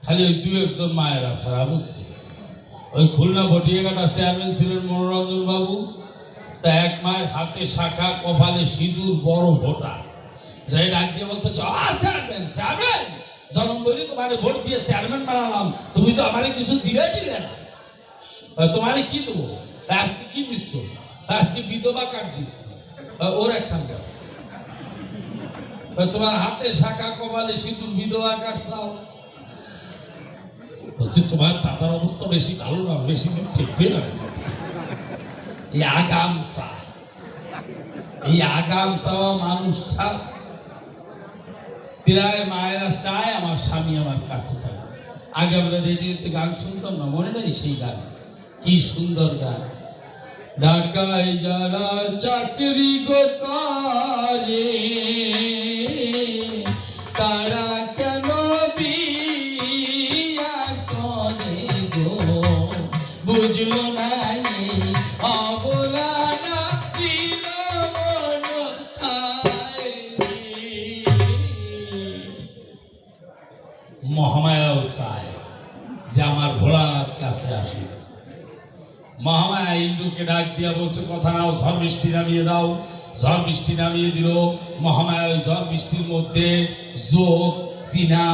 খালি ওই দু একজন মায়েরা ছাড়া, বুঝছি। ওই খুলনা ভটিয়াঘাটা চেয়ারম্যান ছিলেন মনোরঞ্জন বাবু, তা এক মায়ের হাতে শাখা, কপালে সিঁদুর, বড় ভোটা, যাই ডাক দিয়ে বলতে চেয়ারম্যান চেয়ারম্যান, জন্ম বলি তোমার ভোট দিয়ে চেয়ারম্যান বানালাম, তুমি তো আমারে কিছু দিলে না, তোমারে কি দেবো, আজকে কি দিচ্ছ, আজকে বিধবা কার্ড দিচ্ছি, ওর একখান দাও, তোমার হাতে শাখা, কপালে সিঁদুর, বিধবা কার্ড চাও। বলছি তোমার দাদার অবস্থা বেশি ভালো না, বেশি দিন ঠেকবে না। এই আগাম চাওয়া মানুষ ছাড়া প্রায় মায়েরা চায় আমার স্বামী আমার কাছে থাকে। আগে আমরা রেডিওতে গান শুনতাম না, মনে নেই সেই গান? কি সুন্দর গান। ঢাকায় যারা চাকরি গো করে তারা কেন বিয়া করে গো, বুঝলো না অবলা না মহামায়াও চায় যে আমার ভোলানাথ কাছে আসে। মহামায়া ইন্দ্রকে ডাক দিয়া বলছে কথা নাও, ঝড় বৃষ্টি নামিয়ে দাও। ঝড় বৃষ্টি নামিয়ে দিল। মহামায়া ওই ঝড় বৃষ্টির মধ্যে যোগ, চীনা